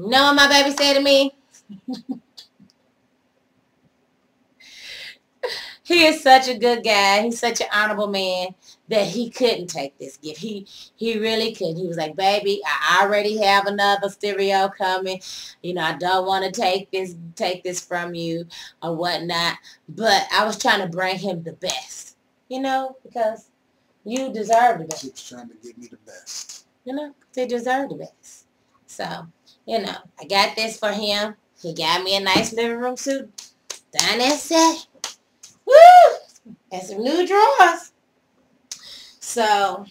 You know what my baby said to me? He is such a good guy. He's such an honorable man that he couldn't take this gift. He really couldn't. He was like, baby, I already have another stereo coming. You know, I don't want to take this from you or whatnot. But I was trying to bring him the best, you know, because you deserve the best. He was trying to give me the best. You know, they deserve the best. So, you know, I got this for him. He got me a nice living room suit. Done and set. Woo! And some new drawers. So,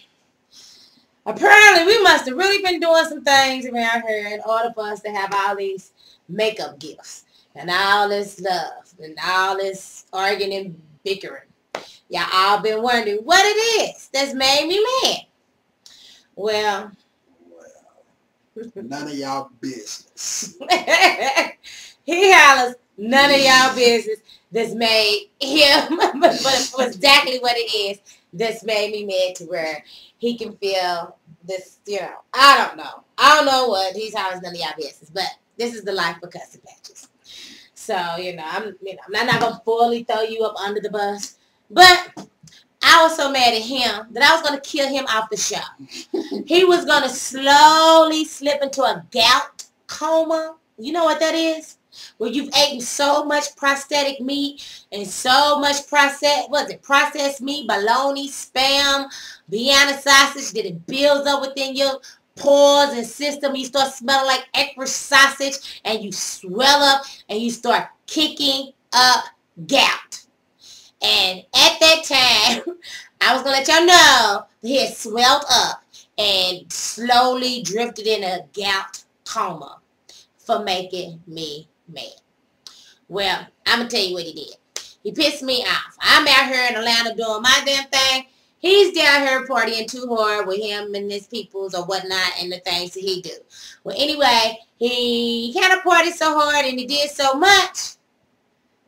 apparently we must have really been doing some things around here in order for us to have all these makeup gifts. And all this love. And all this arguing and bickering. Y'all all been wondering what it is that's made me mad. Well, none of y'all business. He hollers, none of y'all business that's made him, but exactly what it is that's made me mad to where he can feel this, you know, I don't know what he's hollers, none of y'all business, but this is the life of custom patches. So, you know, I'm not going to fully throw you up under the bus, but I was so mad at him that I was going to kill him off the show. He was going to slowly slip into a gout coma. You know what that is? Where you've eaten so much prosthetic meat and so much processed meat, bologna, spam, Vienna sausage, that it builds up within your pores and system. You start smelling like extra sausage and you swell up and you start kicking up gout. And at that time, I was going to let y'all know that he had swelled up and slowly drifted in a gout coma for making me mad. Well, I'm going to tell you what he did. He pissed me off. I'm out here in Atlanta doing my damn thing. He's down here partying too hard with him and his peoples or whatnot and the things that he do. Well, anyway, he kind of partied so hard and he did so much.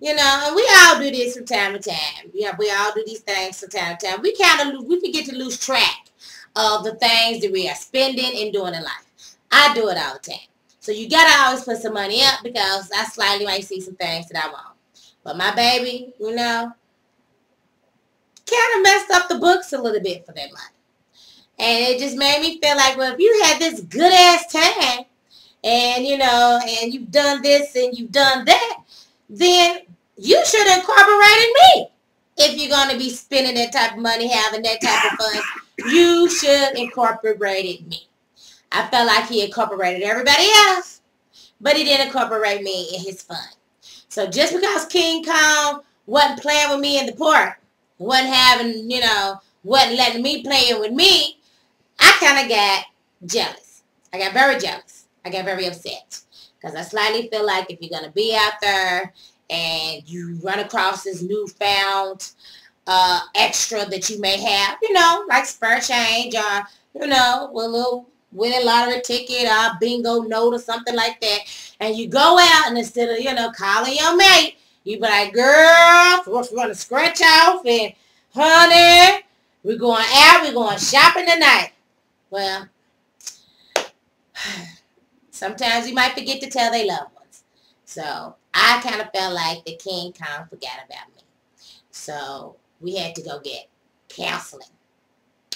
You know, and we all do this from time to time. Yeah, we all do these things from time to time. We forget to lose track of the things that we are spending and doing in life. I do it all the time. So you gotta always put some money up because I slightly might see some things that I want. But my baby, you know, kind of messed up the books a little bit for that money. And it just made me feel like, well, if you had this good ass time and, you know, and you've done this and you've done that, then you should have incorporated me. If you're going to be spending that type of money, having that type of fun, you should incorporate me. I felt like he incorporated everybody else, but he didn't incorporate me in his fun. So just because King Kong wasn't playing with me in the park, wasn't having, you know, wasn't letting me play with me, I kind of got jealous. I got very jealous. I got very upset. Because I slightly feel like if you're going to be out there and you run across this newfound extra that you may have, you know, like spare change or, you know, a little winning lottery ticket or bingo note or something like that, and you go out and instead of, you know, calling your mate, you be like, girl, we're going to scratch off and, honey, we're going out, we're going shopping tonight. Well, sometimes you might forget to tell their loved ones. So I kind of felt like the King Kong forgot about me. So we had to go get counseling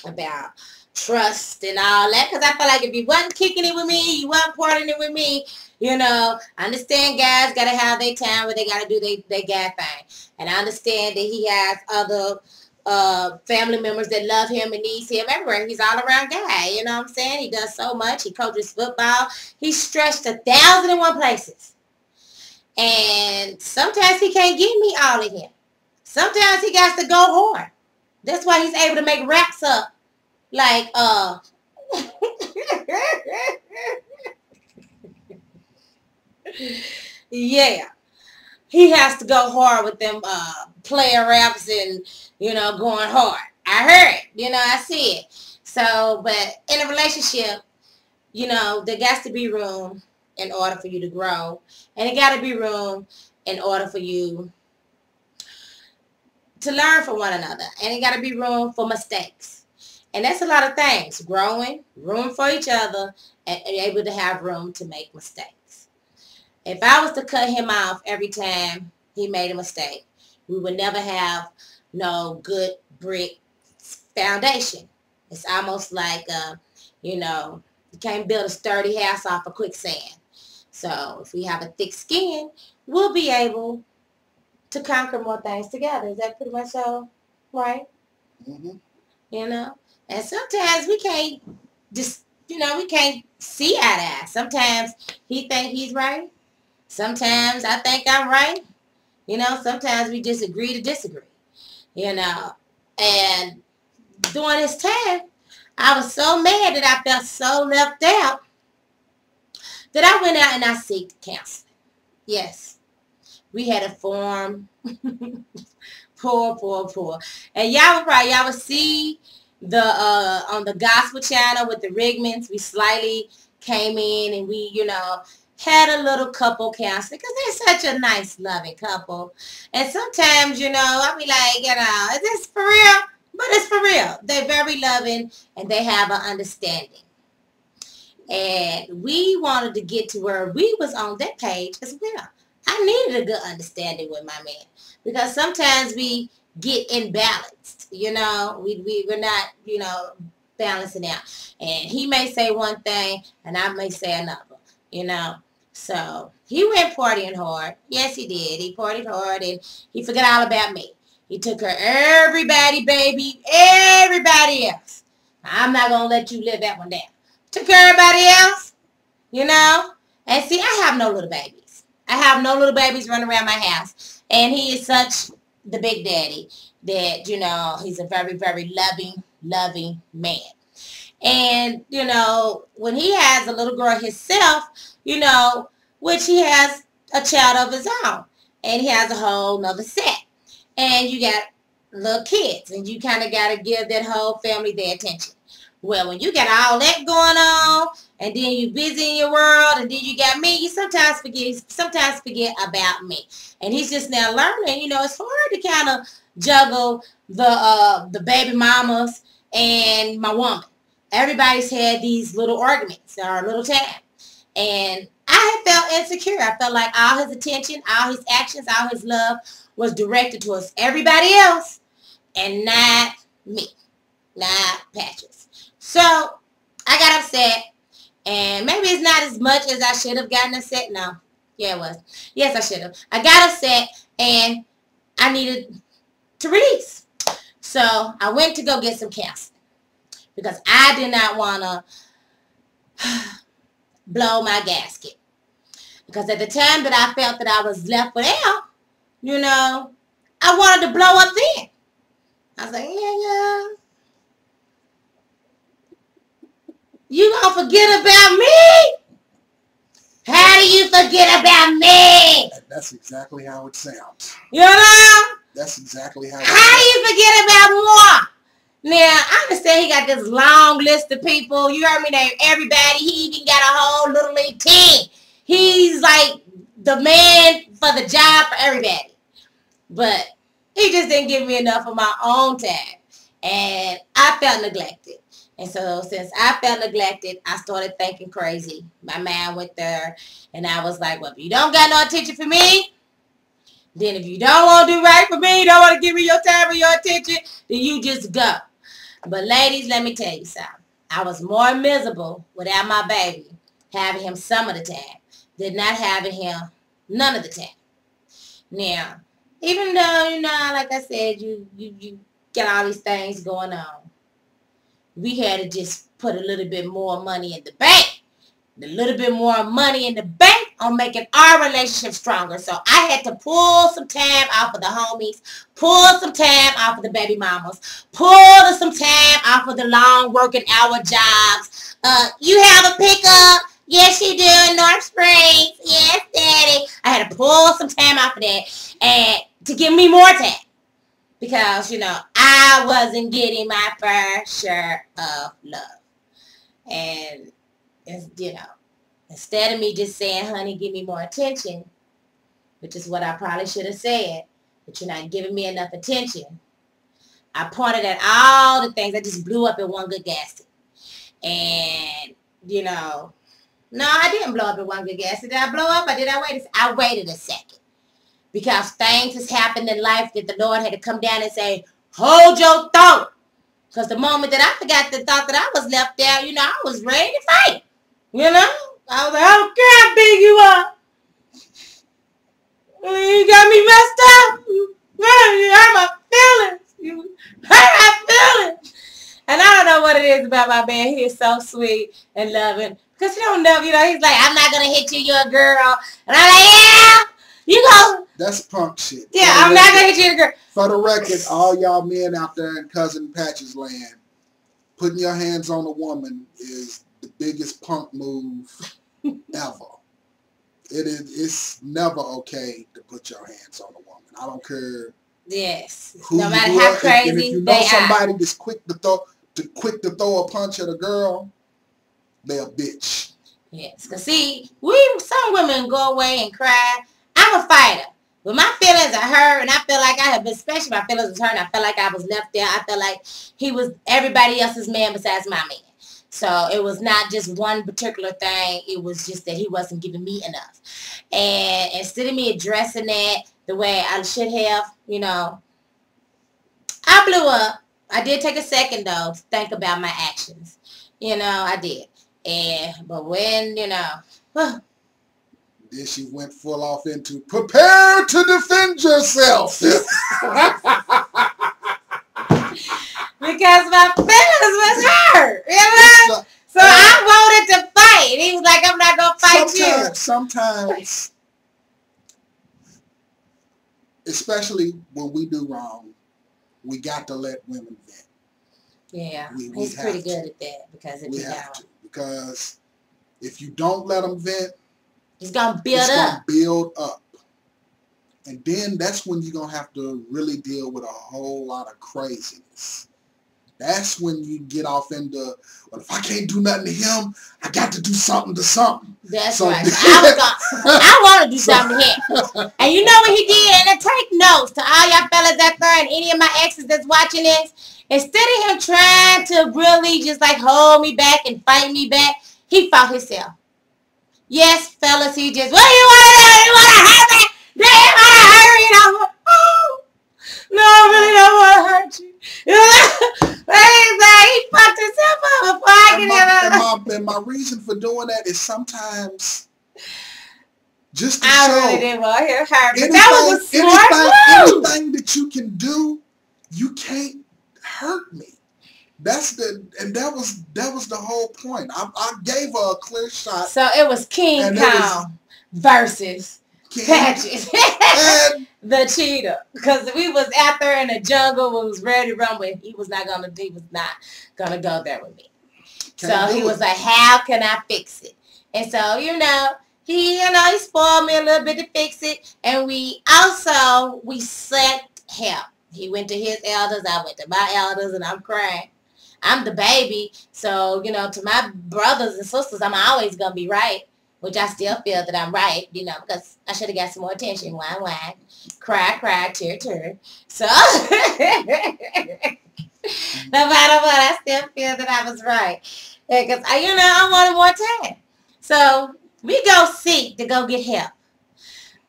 about trust and all that. Because I felt like if you wasn't kicking it with me, you wasn't partying it with me, you know, I understand guys got to have their time where they got to do their guy thing. And I understand that he has other family members that love him and needs him everywhere. He's all around guy, you know what I'm saying? He does so much. He coaches football. He's stretched 1,001 places. And sometimes he can't give me all of him. Sometimes he got to go hard. That's why he's able to make raps up like, yeah. He has to go hard with them player raps and, you know, going hard. I heard it. You know, I see it. So, but in a relationship, you know, there got to be room in order for you to grow. And it got to be room in order for you to learn from one another. And it got to be room for mistakes. And that's a lot of things. Growing, room for each other, and able to have room to make mistakes. If I was to cut him off every time he made a mistake, we would never have no good brick foundation. It's almost like, you know, you can't build a sturdy house off of quicksand. So if we have a thick skin, we'll be able to conquer more things together. Is that pretty much so? Right? Mm-hmm. You know? And sometimes we can't just, you know, we can't see eye to eye. Sometimes he think he's right. Sometimes I think I'm right. You know, sometimes we just agree to disagree. You know? And during this time, I was so mad that I felt so left out that I went out and I sought counseling. Yes. We had a forum. Poor. And y'all would see the on the gospel channel with the Rigmans. We slightly came in and we, you know, had a little couple counseling because they're such a nice, loving couple. And sometimes, you know, I'll be like, you know, is this for real? But it's for real. They're very loving and they have an understanding. And we wanted to get to where we was on that page as well. I needed a good understanding with my man because sometimes we get imbalanced, you know, we're not, you know, balancing out. And he may say one thing and I may say another, you know. So he went partying hard. Yes, he did. He partied hard and he forgot all about me. He took her everybody, baby, everybody else. I'm not going to let you live that one down. Took everybody else, you know. And see, I have no little babies. I have no little babies running around my house. And he is such the big daddy that, you know, he's a very, very loving man. And, you know, when he has a little girl himself, you know, which he has a child of his own. And he has a whole nother set. And you got little kids. And you kind of got to give that whole family their attention. Well, when you got all that going on, and then you busy in your world, and then you got me, you sometimes forget about me. And he's just now learning, you know, it's hard to kind of juggle the baby mamas and my woman. Everybody's had these little arguments or little time. And I felt insecure. I felt like all his attention, all his actions, all his love was directed towards everybody else and not me, not Patches. So I got upset, and maybe it's not as much as I should have gotten upset. No. Yeah, it was. Yes, I should have. I got upset, and I needed to release. So I went to go get some counseling because I did not want to blow my gasket. Because at the time that I felt that I was left without, you know, I wanted to blow up then. I was like, yeah. You gonna forget about me? How do you forget about me? That's exactly how it sounds. You know? That's exactly how it sounds. How do you forget about moi? Now, I understand he got this long list of people. You heard me name everybody. He even got a whole little league team. He's like the man for the job for everybody. But he just didn't give me enough of my own time. And I felt neglected. And so since I felt neglected, I started thinking crazy. My mind went there. And I was like, well, if you don't got no attention for me, then if you don't want to do right for me, don't want to give me your time or your attention, then you just go. But ladies, let me tell you something. I was more miserable without my baby, having him some of the time, than not having him none of the time. Now, even though, you know, like I said, you got all these things going on, we had to just put a little bit more money in the bank. A little bit more money in the bank on making our relationship stronger. So I had to pull some time off of the homies, pull some time off of the baby mamas, pull some time off of the long working hour jobs. You have a pickup? Yes, you do in North Springs. Yes, Daddy. I had to pull some time off of that and to give me more time. Because, you know, I wasn't getting my fair share of love. And, you know, instead of me just saying, honey, give me more attention, which is what I probably should have said, but you're not giving me enough attention, I pointed at all the things that just blew up in one good gasket. And, you know, No, I didn't blow up in one good gas. Did I blow up or did I wait? I waited a second. Because things has happened in life that the Lord had to come down and say, hold your thought. Because the moment that I forgot the thought that I was left there, you know, I was ready to fight. You know? I was like, I don't care how big you are. You got me messed up. You hurt my feelings. You hurt my feelings. And I don't know what it is about my man. He is so sweet and loving. Because he don't know, you know, he's like, I'm not going to hit you, you're a girl. And I'm like, yeah, you go. That's punk shit. Yeah, I'm not going to hit you, girl. For the record, all y'all men out there in Cousin Patches land, putting your hands on a woman is the biggest punk move ever. It's never okay to put your hands on a woman. I don't care. Yes. No matter how crazy and if you know somebody that's quick to throw a punch at a girl, they're a bitch. Yes. Cause see, some women go away and cry. I'm a fighter. But my feelings are hurt, and I feel like I have been, especially my feelings was hurt, and I felt like I was left there. I felt like he was everybody else's man besides my man. So it was not just one particular thing. It was just that he wasn't giving me enough. And instead of me addressing that the way I should have, you know, I blew up. I did take a second, though, to think about my actions. You know, I did. But when, you know... Then she went full off into prepare to defend yourself. Because my feelings was hurt, you know? So I wanted to fight. He was like, I'm not going to fight you. Sometimes, especially when we do wrong, we got to let women vent. Yeah, he's pretty good at that. Because if you don't. Because if you don't let them vent, it's going to build up. And then that's when you're going to have to really deal with a whole lot of craziness. That's when you get off into, well, if I can't do nothing to him, I got to do something to something. That's right. I want to do something to him. And you know what he did? And take notes to all y'all fellas out there and any of my exes that's watching this. Instead of him trying to really just like hold me back and fight me back, he fought himself. Yes, fellas, he just, what do you want to do? You want to hurt me? Do you want to hurt me? And I'm like, oh, no, I really don't want to hurt you. You know? He fucked himself up before I get him. And my reason for doing that is sometimes just to I show really didn't want to hurt me. That was a smart move. Anything that you can do, you can't hurt me. That was the whole point. I gave her a clear shot. So it was Kingkong versus Patches. The cheetah. Because we was out there in the jungle, we was ready to run with. He was not gonna go there with me. So he was like, how can I fix it? And so, he spoiled me a little bit to fix it. And we sought help. He went to his elders, I went to my elders, and I'm crying. I'm the baby, so, to my brothers and sisters, I'm always going to be right, which I still feel that I'm right, because I should have got some more attention. Whine, whine, cry, tear. So, no matter what, I still feel that I was right, because, I wanted more time. So, we go seek to go get help.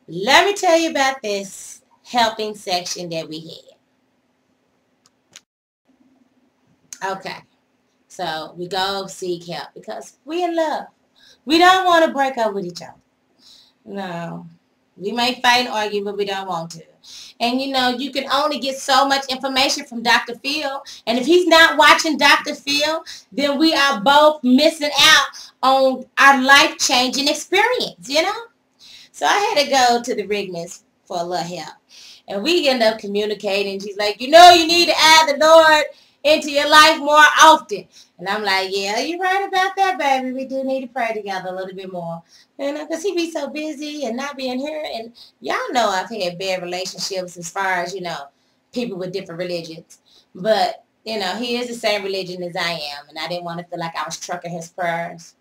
Let me tell you about this helping section that we had. Okay, so we go seek help because we in love. We don't want to break up with each other. No. We may fight and argue, but we don't want to. And, you can only get so much information from Dr. Phil. And if he's not watching Dr. Phil, then we are both missing out on our life-changing experience, So I had to go to the Rigness for a little help. And we end up communicating. She's like, you need to add the Lord into your life more often. And I'm like, yeah, you're right about that, baby. We do need to pray together a little bit more. Because he be so busy and not being here. And y'all know I've had bad relationships as far as, people with different religions. But, he is the same religion as I am. And I didn't want to feel like I was trucking his prayers,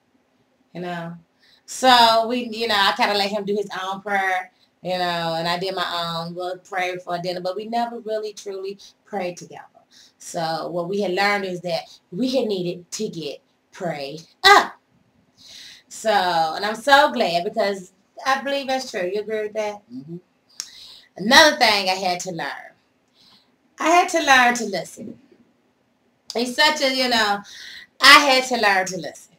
So, I kind of let him do his own prayer, and I did my own. We'll pray before dinner. But we never really, truly prayed together. So what we had learned is that we had needed to get prayed up. So, and I'm so glad because I believe that's true. You agree with that? Mm-hmm. Another thing I had to learn. I had to learn to listen. He's such a, I had to learn to listen.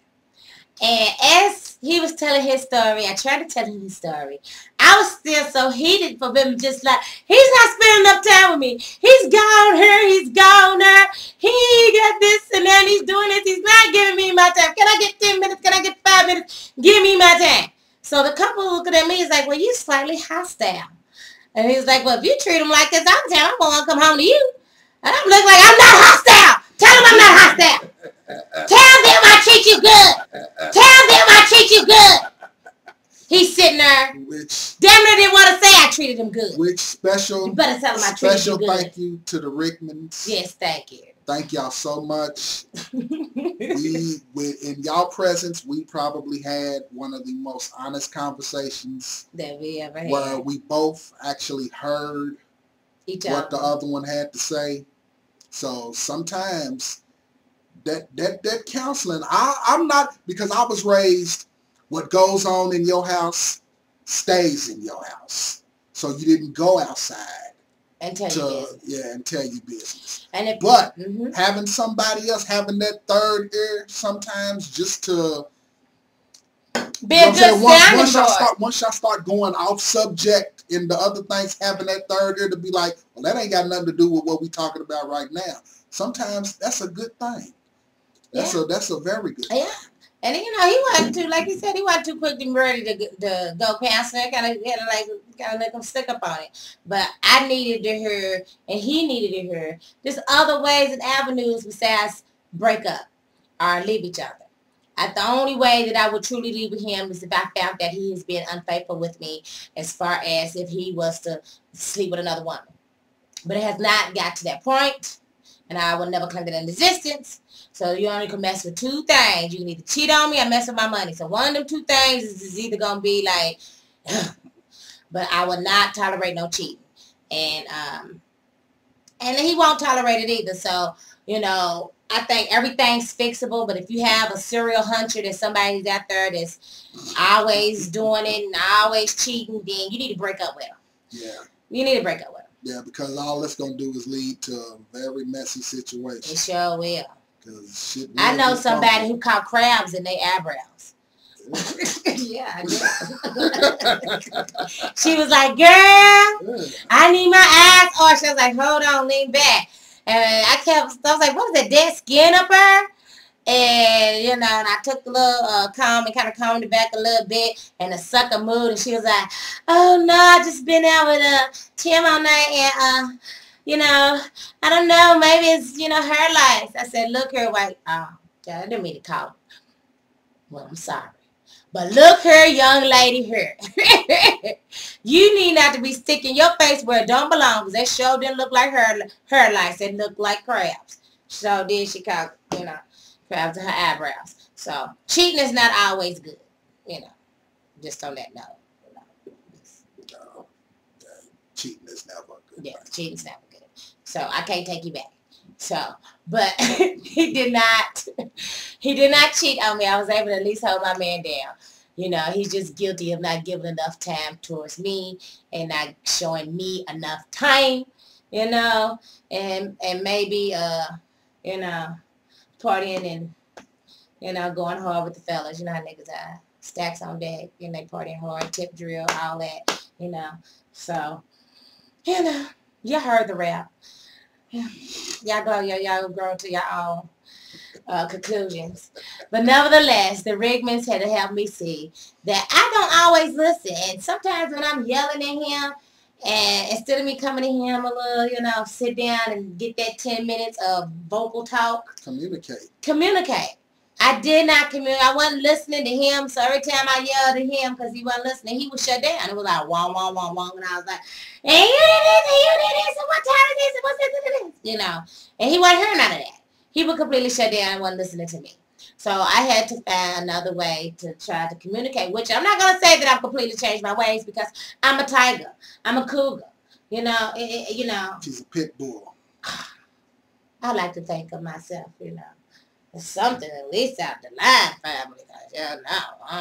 And as he was telling his story, I tried to tell him his story. I was still so heated for him, just like, he's not spending enough time with me. He's gone here, he's gone there. He got this and then he's doing this. He's not giving me my time. Can I get 10 minutes? Can I get 5 minutes? Give me my time. So the couple looking at me is like, well, you slightly hostile. And he's like, well, if you treat him like this all the time, I'm going to come home to you. And I'm looking like, I'm not hostile. Tell him I'm not hostile. Tell them I treat you good. Tell them I treat you good. He's sitting there. Damn near didn't want to say I treated him good. Which special, you better tell him I treated you good. Thank you to the Rickmans. Yes, thank you. Thank y'all so much. In y'all presence, we probably had one of the most honest conversations that we ever had. Where we both actually heard what the other one had to say. So sometimes that counseling, I'm not, because I was raised, what goes on in your house stays in your house. So you didn't go outside. And tell your business. Yeah, and tell your business. But having somebody else, having that third ear sometimes just to be a good once y'all start going off subject in the other things, having that third ear to be like, well, that ain't got nothing to do with what we talking about right now. Sometimes that's a good thing. That's a very good thing. Yeah. And he wasn't too, like he said, he wasn't too quick and ready to go past it. Kind of let him stick up on it. But I needed to hear, and he needed to hear, there's other ways and avenues besides break up or leave each other. The only way that I would truly leave with him is if I found that he has been unfaithful with me as far as if he was to sleep with another woman. But it has not got to that point, and I will never claim that in existence. So you only can mess with two things. You can either cheat on me or mess with my money. So one of them two things is either going to be like, but I will not tolerate no cheating. And he won't tolerate it either. So, I think everything's fixable. But if you have a serial hunter that somebody's out there that's always doing it and always cheating, then you need to break up with them. Yeah. You need to break up with them. Yeah, because all it's going to do is lead to a very messy situation. It sure will. Shit, I know somebody who caught crabs in their eyebrows. Yeah, I did. She was like, girl, I need my eyes. Or she was like, hold on, lean back. And I was like, what is that, dead skin up there? And, and I took the little comb and kind of combed it back a little bit, and the sucker moved, and she was like, oh, no, I just been out with Tim all night, and, I don't know, maybe it's, her life. I said, look here, white. Oh, I didn't mean to call her. Well, I'm sorry. But look here, young lady here. You need not to be sticking your face where it don't belong, because that show didn't look like her lice. It looked like crabs. So then she caught, crabs in her eyebrows. So cheating is not always good, just on that note. No, cheating is never good. Yeah, cheating's never good. So I can't take you back. So, but he did not cheat on me. I was able to at least hold my man down. He's just guilty of not giving enough time towards me and not showing me enough time, and maybe, partying and, going hard with the fellas. You know how niggas are. Stacks on deck, they partying hard, tip drill, all that, So, you heard the rap. Y'all grow to your own conclusions. But nevertheless, the Rigmans had to help me see that I don't always listen. And sometimes when I'm yelling at him, and instead of me coming to him a little, sit down and get that 10 minutes of vocal talk. Communicate. I did not communicate. I wasn't listening to him. So every time I yelled at him because he wasn't listening, he would shut down. It was like, wah, wah, wah, wah. And I was like, hey, you did this, and you did this, and what time is this, and what's this, And he wasn't hearing none of that. He would completely shut down and wasn't listening to me. So I had to find another way to try to communicate, which I'm not going to say that I've completely changed my ways because I'm a tiger. I'm a cougar. She's a pit bull. I like to think of myself, something at least out the line, family. Yeah, no,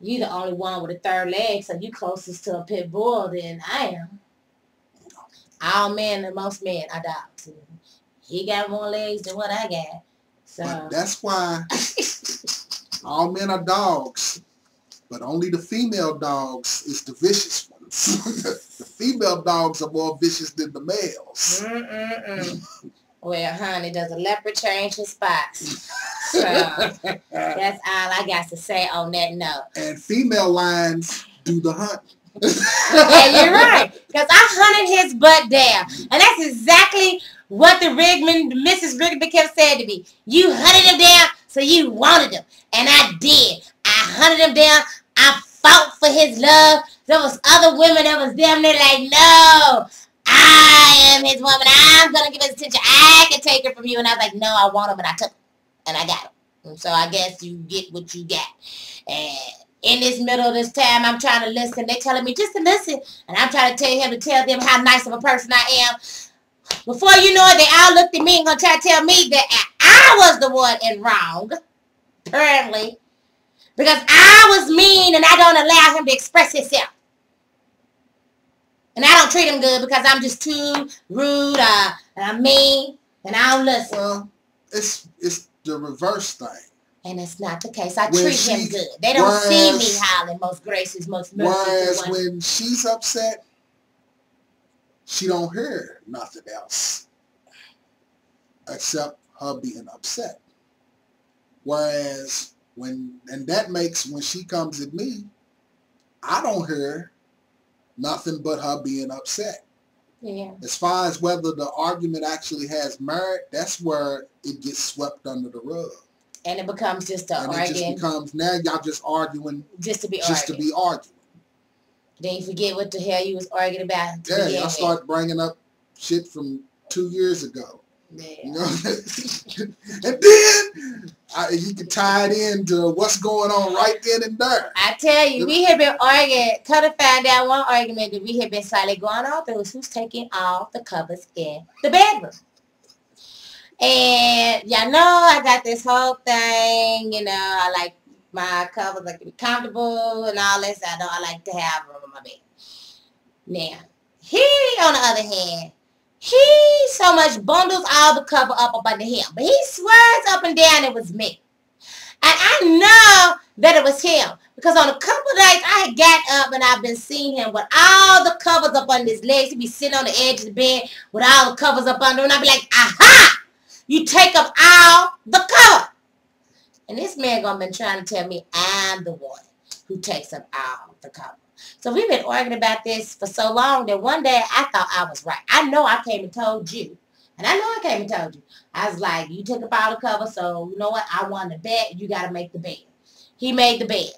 you the only one with a third leg, so you closest to a pit bull than I am. All men and most men are dogs. He got more legs than what I got. So but that's why all men are dogs, but only the female dogs is the vicious ones. The female dogs are more vicious than the males. Well, honey, does a leopard change his spots? So that's all I got to say on that note. And female lions do the hunt. And you're right, because I hunted his butt down, and that's exactly what the Mrs. Rigman kept saying to me. You hunted him down, so you wanted him, and I did. I hunted him down. I fought for his love. There was other women that was damn near like, no, I am his woman. I'm gonna give his attention. I can take her from you, and I was like, no, I want him, and I took him, and I got him. And so I guess you get what you got. And in this middle of this time, I'm trying to listen. They're telling me just to listen. And I'm trying to tell him to tell them how nice of a person I am. Before you know it, they all looked at me and going to try to tell me that I was the one in wrong. Apparently. Because I was mean and I don't allow him to express himself. And I don't treat him good because I'm just too rude and I'm mean and I don't listen. Well, it's the reverse thing. And it's not the case. I treat him good. They don't see me howling, most gracious, most merciful. Whereas when she's upset, she don't hear nothing else except her being upset. Whereas when she comes at me, I don't hear nothing but her being upset. Yeah. As far as whether the argument actually has merit, that's where it gets swept under the rug. And it becomes just an argument. It just becomes, now y'all just arguing. Just to be arguing. Then you forget what the hell you was arguing about. Yeah, y'all start bringing up shit from 2 years ago. Yeah. You know? And then you can tie it into what's going on right then and there. I tell you, we have been arguing. Kind of find out one argument that we have been slightly going on through is who's taking all the covers in the bedroom. And y'all know I got this whole thing, you know, I like my covers like to be comfortable and all this. I know I like to have room in my bed. Now, he, on the other hand, he so much bundles all the cover up under him. But he swears up and down it was me. And I know that it was him. Because on a couple of nights, I had got up and I've been seeing him with all the covers up under his legs. He'd be sitting on the edge of the bed with all the covers up under him. And I'd be like, aha! You take up all the cover. And this man gonna been trying to tell me I'm the one who takes up all the cover. So we've been arguing about this for so long that one day I thought I was right. I know I came and told you. And I know I came and told you. I was like, you took up all the cover, so you know what? I won the bet. You got to make the bed. He made the bed.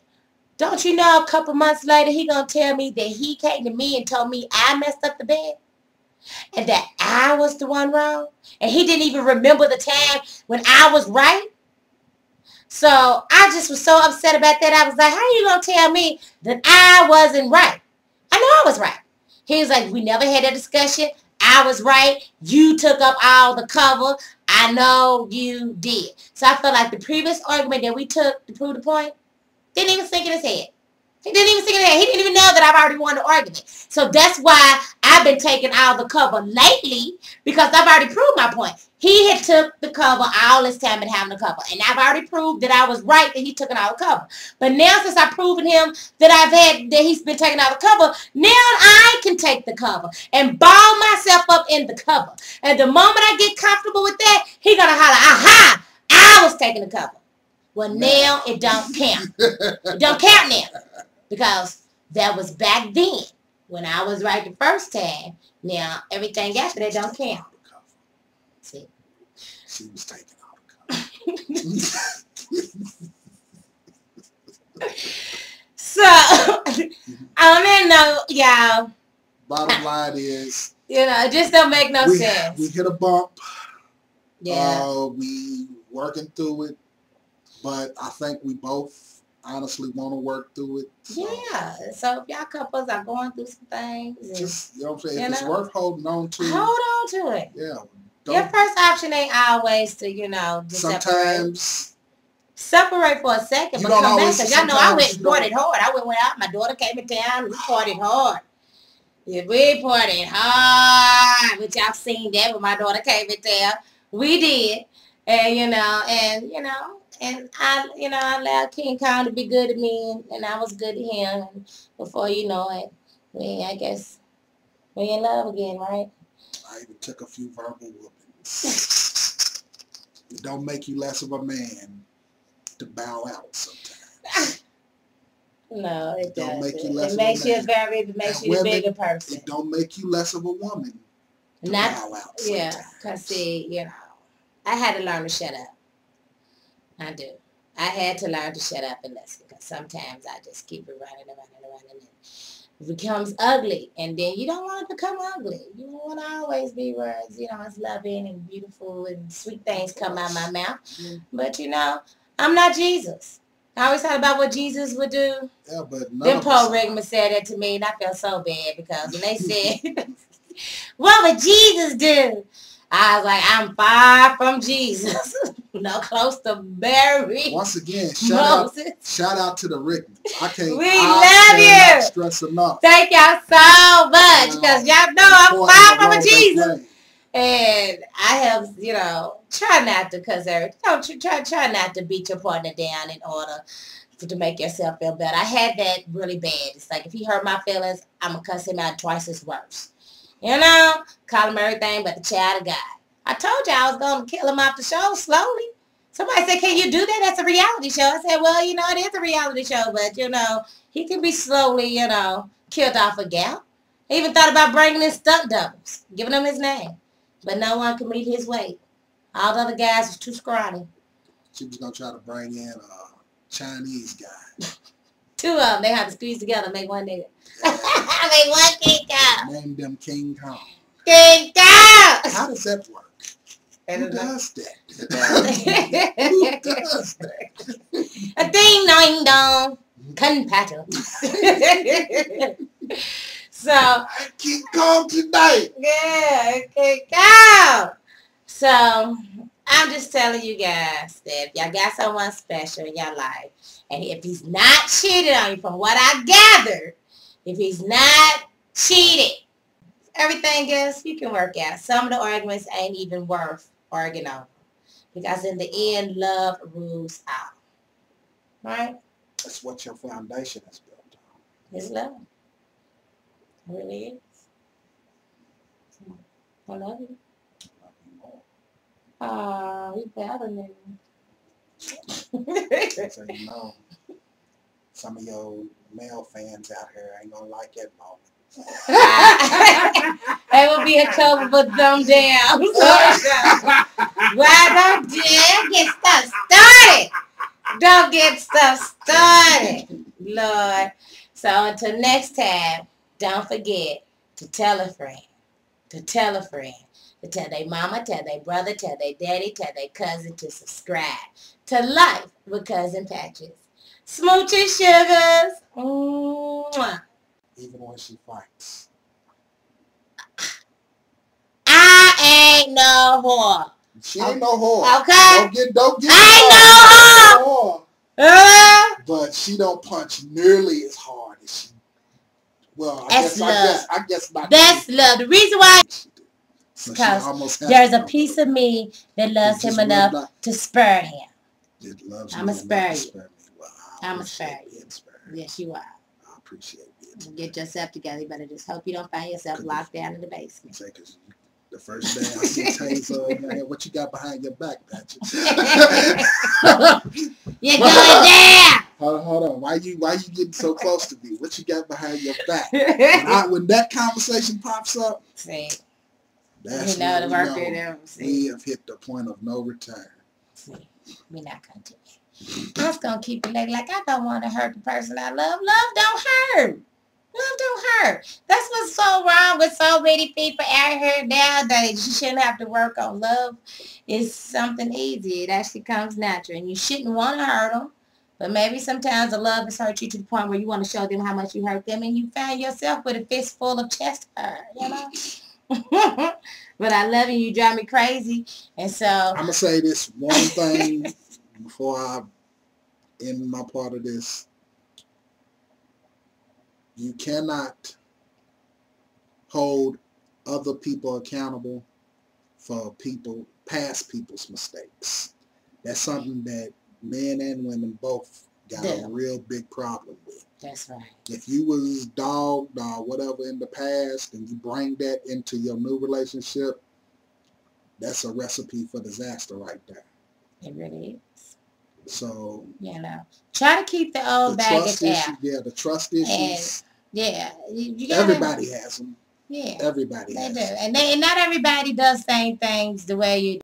Don't you know a couple months later he gonna tell me that he came to me and told me I messed up the bed? And that I was the one wrong? And he didn't even remember the time when I was right? So I just was so upset about that. I was like, how are you going to tell me that I wasn't right? I know I was right. He was like, we never had that discussion. I was right. You took up all the cover. I know you did. So I felt like the previous argument that we took to prove the point didn't even sink in his head. He didn't even sink in his head. He didn't even know that I've already won the argument. So that's why I've been taking all the cover lately, because I've already proved my point. He had took the cover all this time and having the cover. And I've already proved that I was right that he took all the cover. But now since I've proven him that he's been taking all the cover, now I can take the cover and ball myself up in the cover. And the moment I get comfortable with that, he gonna holler, aha, I was taking the cover. Well, now it don't count. It don't count now. Because that was back then when I was right the first time. Now, everything after that don't count. See? She was taking all the cover. So, on that note, y'all. Bottom line is, you know, it just don't make no sense. We hit a bump. Yeah. We working through it. But I think we both honestly want to work through it. So. Yeah. So if y'all couples are going through some things. Just, you know what I'm saying? If it's worth holding on to. Hold on to it. Yeah. Your first option ain't always to, just sometimes separate for a second, but come back. Because y'all know I went and partied hard. I went out. My daughter came in town. We partied hard. Yeah, we partied hard. Which y'all seen that when my daughter came in town. We did. And, and I allowed King Kong to be good to me, and I was good to him. And before you know it, I guess we in love again, right? I even took a few verbal whoopings. It don't make you less of a man to bow out sometimes. No, it doesn't. It makes you a bigger person. It don't make you less of a woman to bow out sometimes. Yeah, because see, I had to learn to shut up. I do. I had to learn to shut up and listen, because sometimes I just keep it running and it becomes ugly, and then you don't want it to become ugly. You don't want to always be where it's loving and beautiful and sweet things come out of my mouth. But I'm not Jesus. I always thought about what Jesus would do. Yeah, but then Paul Rigman said that to me, and I felt so bad, because when they said, what would Jesus do? I was like, I'm far from Jesus. No, close to Mary. Once again, shout out to the Rickmans. We love you. Stress enough. Thank y'all so much, because y'all know I'm far from a Jesus. And I have, try not to try not to beat your partner down in order to make yourself feel better. I had that really bad. It's like, if he hurt my feelings, I'm going to cuss him out twice as worse. Call him everything but the child of God. I told you I was going to kill him off the show slowly. Somebody said, can you do that? That's a reality show. I said, well, it is a reality show, but, he can be slowly, killed off a gal. He even thought about bringing in stunt doubles, giving them his name. But no one could meet his weight. All the other guys was too scrawny. She was going to try to bring in a Chinese guy. Two of them. They had to squeeze together and make one nigga. Make one King Kong. Name them King Kong. King Kong! How does that work? Who does that? Who does that? A ding dong dong. Conpaddle. So King Kong tonight. Yeah, King Kong. So I'm just telling you guys that if y'all got someone special in your life, and if he's not cheated on you, from what I gathered, if he's not cheated, everything else you can work out. Some of the arguments ain't even worth arguing over, because in the end, love rules out. Right? That's what your foundation is built on. It's love. It really is. I love you. I love you more. You better than So some of your male fans out here ain't gonna like that moment. It will be a couple of thumb down. Why don't you get stuff started? Don't get stuff started, Lord. So until next time, don't forget to tell a friend, to tell their mama, tell their brother, tell their daddy, tell their cousin to subscribe to Life with Cousin Patches. Smooches, sugars. Mwah. Even when she fights. I ain't no whore. She ain't no whore. Okay? Don't get I ain't no whore. But she don't punch nearly as hard as she. Well, I guess not. That's love. The reason why, because there's a piece of me that loves him enough to spare him. I'm a spare you. I'm a spare you. Yes, you are. I appreciate it. Get yourself together. You better just hope you don't find yourself locked down in the basement. The first day I see Taser, man, what you got behind your back, Patches? You're going down. Hold on. Why you getting so close to me? What you got behind your back? When that conversation pops up, see, that's the worker we have hit the point of no return. See, we're not going to do it. I was going to keep it like I don't want to hurt the person I love. Love don't hurt. Love don't hurt. That's what's so wrong with so many people out here nowadays. You shouldn't have to work on love. It's something easy. It actually comes natural. And you shouldn't want to hurt them. But maybe sometimes the love has hurt you to the point where you want to show them how much you hurt them. And you find yourself with a fistful of chest hair, But I love you. You drive me crazy. And so I'm going to say this one thing before I end my part of this. You cannot hold other people accountable for past people's mistakes. That's something that men and women both got a real big problem with. That's right. If you was dogged or whatever in the past and you bring that into your new relationship, that's a recipe for disaster right there. It really is. So, you know, try to keep the old baggage out. Yeah, the trust issues. And, yeah, you gotta, everybody has them. Yeah, everybody they has do, them. and not everybody does same things the way you do.